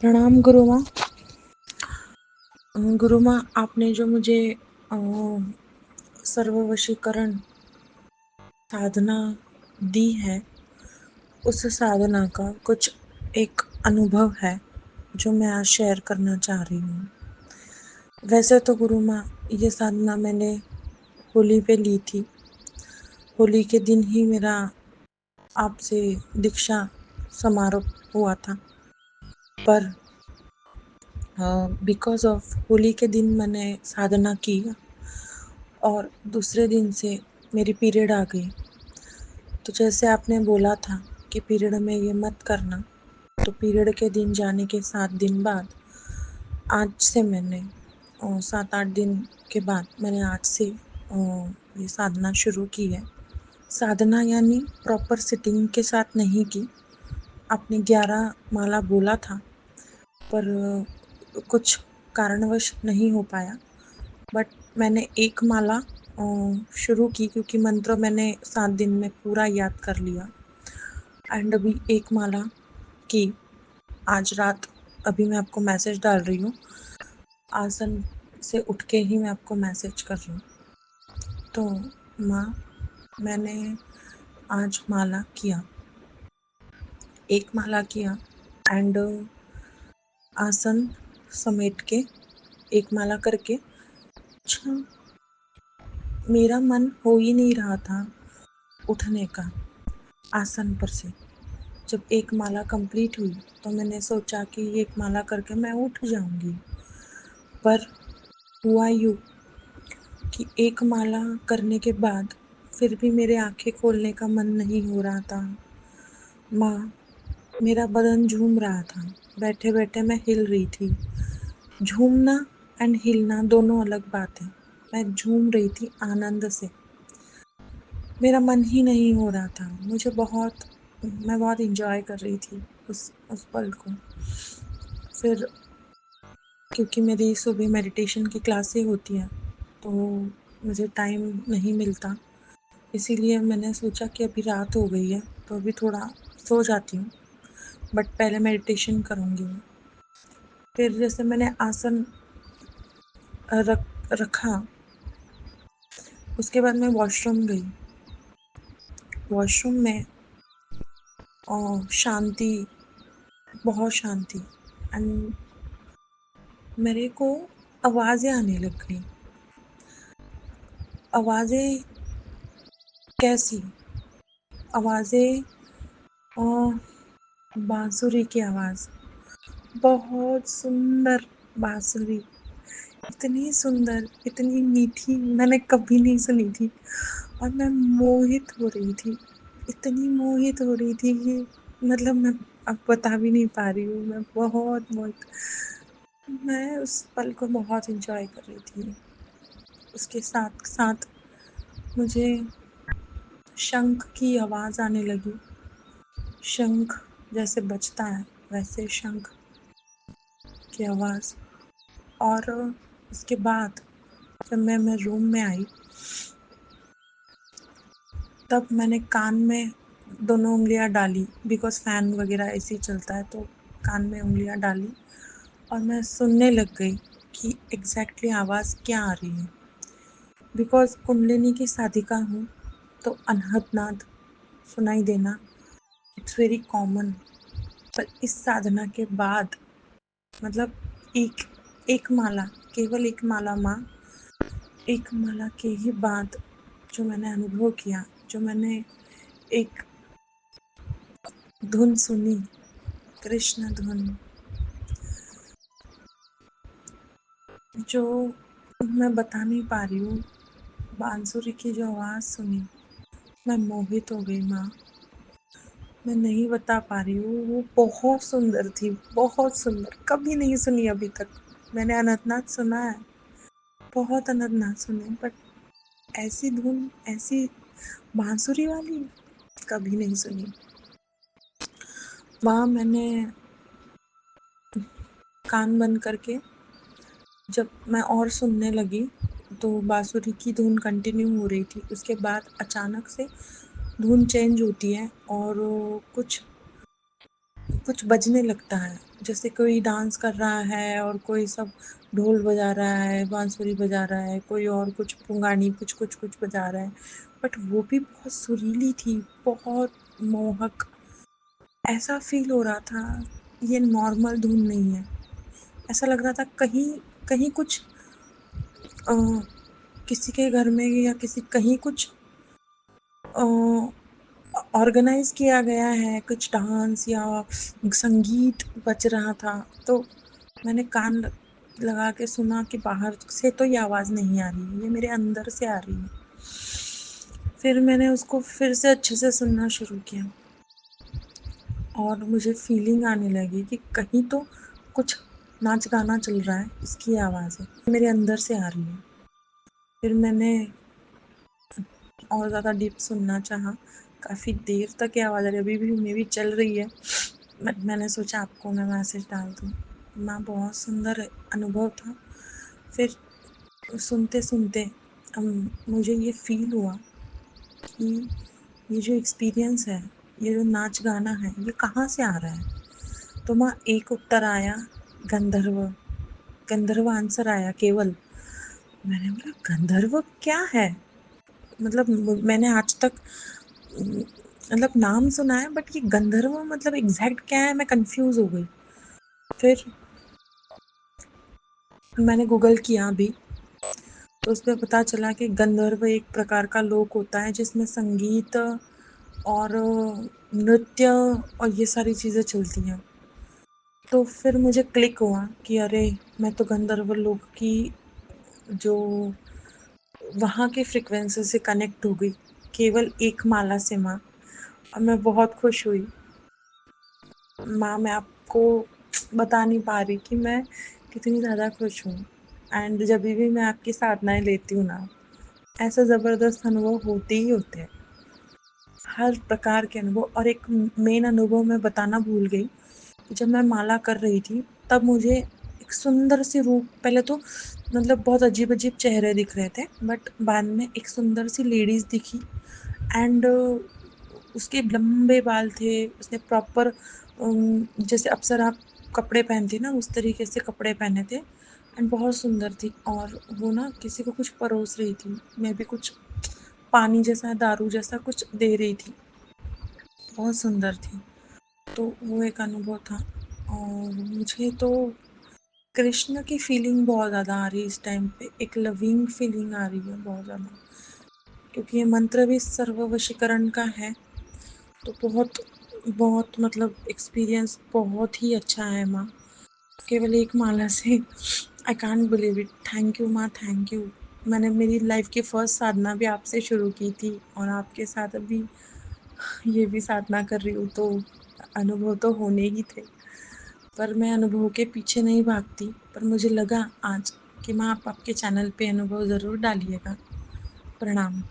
प्रणाम गुरु माँ। गुरु माँ, आपने जो मुझे अ, सर्ववशीकरण साधना दी है, उस साधना का कुछ एक अनुभव है जो मैं आज शेयर करना चाह रही हूँ। वैसे तो गुरु माँ, ये साधना मैंने होली पे ली थी। होली के दिन ही मेरा आपसे दीक्षा समारोह हुआ था, पर बिकॉज ऑफ होली के दिन मैंने साधना की और दूसरे दिन से मेरी पीरियड आ गई। तो जैसे आपने बोला था कि पीरियड में ये मत करना, तो पीरियड के दिन जाने के 7 दिन बाद आज से मैंने 7-8 दिन के बाद मैंने आज से ये साधना शुरू की है। साधना यानी प्रॉपर सिटिंग के साथ नहीं की। आपने 11 माला बोला था, पर कुछ कारणवश नहीं हो पाया। बट मैंने एक माला शुरू की क्योंकि मंत्र मैंने 7 दिन में पूरा याद कर लिया। एंड अभी एक माला की आज रात, अभी मैं आपको मैसेज डाल रही हूँ, आसन से उठ के ही मैं आपको मैसेज कर रही हूँ। तो माँ, मैंने आज माला किया, एक माला किया एंड आसन समेट के एक माला करके, अच्छा, मेरा मन हो ही नहीं रहा था उठने का आसन पर से। जब एक माला कंप्लीट हुई तो मैंने सोचा कि एक माला करके मैं उठ जाऊंगी, पर हुआ यूँ कि एक माला करने के बाद फिर भी मेरे आंखें खोलने का मन नहीं हो रहा था। माँ, मेरा बदन झूम रहा था, बैठे बैठे मैं हिल रही थी। झूमना एंड हिलना दोनों अलग बात है। मैं झूम रही थी आनंद से, मेरा मन ही नहीं हो रहा था। मैं बहुत इंजॉय कर रही थी उस पल को। फिर क्योंकि मेरी सुबह मेडिटेशन की क्लासें होती हैं, तो मुझे टाइम नहीं मिलता, इसीलिए मैंने सोचा कि अभी रात हो गई है तो अभी थोड़ा सो जाती हूँ, बट पहले मेडिटेशन करूँगी मैं। फिर जैसे मैंने आसन रखा, उसके बाद मैं वॉशरूम गई। वॉशरूम में शांति, बहुत शांति, एंड मेरे को आवाज़ें आने लग गई। आवाज़ें कैसी? आवाज़ें बांसुरी की आवाज़, बहुत सुंदर बांसुरी, इतनी सुंदर, इतनी मीठी मैंने कभी नहीं सुनी थी और मैं मोहित हो रही थी, इतनी मोहित हो रही थी कि मतलब मैं अब बता भी नहीं पा रही हूँ। मैं बहुत मोहित, मैं उस पल को बहुत एंजॉय कर रही थी। उसके साथ साथ मुझे शंख की आवाज़ आने लगी। शंख जैसे बजता है वैसे शंख की आवाज़। और उसके बाद जब मैं रूम में आई, तब मैंने कान में दोनों उंगलियां डाली, बिकॉज फैन वगैरह ऐसे ही चलता है, तो कान में उंगलियां डाली और मैं सुनने लग गई कि एग्जैक्टली आवाज़ क्या आ रही है। बिकॉज कुंडलिनी की साधिका हूँ, तो अनहद नाद सुनाई देना इट्स वेरी कॉमन। पर इस साधना के बाद, मतलब एक एक माला, केवल एक माला माँ, एक माला के ही बाद जो मैंने अनुभव किया, जो मैंने एक धुन सुनी, कृष्ण धुन, जो मैं बता नहीं पा रही हूँ, बांसुरी की जो आवाज़ सुनी, मैं मोहित हो गई माँ। मैं नहीं बता पा रही हूँ, वो बहुत सुंदर थी, बहुत सुंदर, कभी नहीं सुनी अभी तक। मैंने अनंतनाथ सुना है, बहुत अनंतनाथ सुने, बट ऐसी धुन, ऐसी बांसुरी वाली कभी नहीं सुनी। वहाँ मैंने कान बंद करके जब मैं और सुनने लगी, तो बांसुरी की धुन कंटिन्यू हो रही थी। उसके बाद अचानक से धुन चेंज होती है और कुछ कुछ बजने लगता है, जैसे कोई डांस कर रहा है और कोई सब ढोल बजा रहा है, बांसुरी बजा रहा है, कोई और कुछ पुंगानी कुछ बजा रहा है, बट वो भी बहुत सुरीली थी, बहुत मोहक। ऐसा फ़ील हो रहा था, ये नॉर्मल धुन नहीं है। ऐसा लग रहा था कहीं कहीं कुछ अ, किसी के घर में या किसी कहीं कुछ अ, ऑर्गेनाइज़ किया गया है, कुछ डांस या संगीत बज रहा था। तो मैंने कान लगा के सुना कि बाहर से तो ये आवाज़ नहीं आ रही है, ये मेरे अंदर से आ रही है। फिर मैंने उसको फिर से अच्छे से सुनना शुरू किया और मुझे फीलिंग आने लगी कि कहीं तो कुछ नाच गाना चल रहा है, इसकी आवाज़ है, मेरे अंदर से आ रही है। फिर मैंने और ज़्यादा डीप सुनना चाहा, काफ़ी देर तक ये आवाज़ आ रही है, अभी भी मे बी चल रही है, बट मैंने सोचा आपको मैं मैसेज डाल दूँ। माँ बहुत सुंदर अनुभव था। फिर सुनते-सुनते मुझे ये फ़ील हुआ कि ये जो एक्सपीरियंस है, ये जो नाच गाना है, ये कहाँ से आ रहा है? तो माँ एक उत्तर आया, गंधर्व। गंधर्व आंसर आया केवल। मैंने बोला गंधर्व क्या है? मतलब मैंने आज तक मतलब नाम सुना है, बट ये गंधर्व मतलब एग्जैक्ट क्या है, मैं कंफ्यूज हो गई। फिर मैंने गूगल किया अभी, तो उस पर पता चला कि गंधर्व एक प्रकार का लोक होता है जिसमें संगीत और नृत्य और ये सारी चीज़ें चलती हैं। तो फिर मुझे क्लिक हुआ कि अरे मैं तो गंधर्व लोक की जो वहाँ की फ्रिक्वेंसी से कनेक्ट हो गई, केवल एक माला से माँ। और मैं बहुत खुश हुई। माँ मैं आपको बता नहीं पा रही कि मैं कितनी ज़्यादा खुश हूँ। एंड जब भी मैं आपकी साधनाएँ लेती हूँ ना, ऐसे ज़बरदस्त अनुभव होते ही होते हैं। हर प्रकार के अनुभव, और एक मेन अनुभव मैं बताना भूल गई कि जब मैं माला कर रही थी, तब मुझे एक सुंदर सी रूप, पहले तो मतलब बहुत अजीब-अजीब चेहरे दिख रहे थे, बट बाद में एक सुंदर सी लेडीज़ दिखी। एंड उसके लंबे बाल थे, उसने प्रॉपर जैसे अप्सरा कपड़े पहनती है ना, उस तरीके से कपड़े पहने थे एंड बहुत सुंदर थी। और वो ना किसी को कुछ परोस रही थी, मैं भी कुछ पानी जैसा, दारू जैसा कुछ दे रही थी, बहुत सुंदर थी। तो वो एक अनुभव था। और मुझे तो कृष्ण की फीलिंग बहुत ज़्यादा आ रही है इस टाइम पे, एक लविंग फीलिंग आ रही है बहुत ज़्यादा, क्योंकि ये मंत्र भी सर्व वशीकरण का है। तो बहुत बहुत मतलब एक्सपीरियंस बहुत ही अच्छा है माँ, केवल एक माला से I can't believe it. Thank you माँ, थैंक यू। मैंने मेरी लाइफ की फर्स्ट साधना भी आपसे शुरू की थी और आपके साथ अभी ये भी साधना कर रही हूँ, तो अनुभव तो होने ही थे। पर मैं अनुभव के पीछे नहीं भागती, पर मुझे लगा आज कि माँ आप आपके चैनल पे अनुभव ज़रूर डालिएगा। प्रणाम।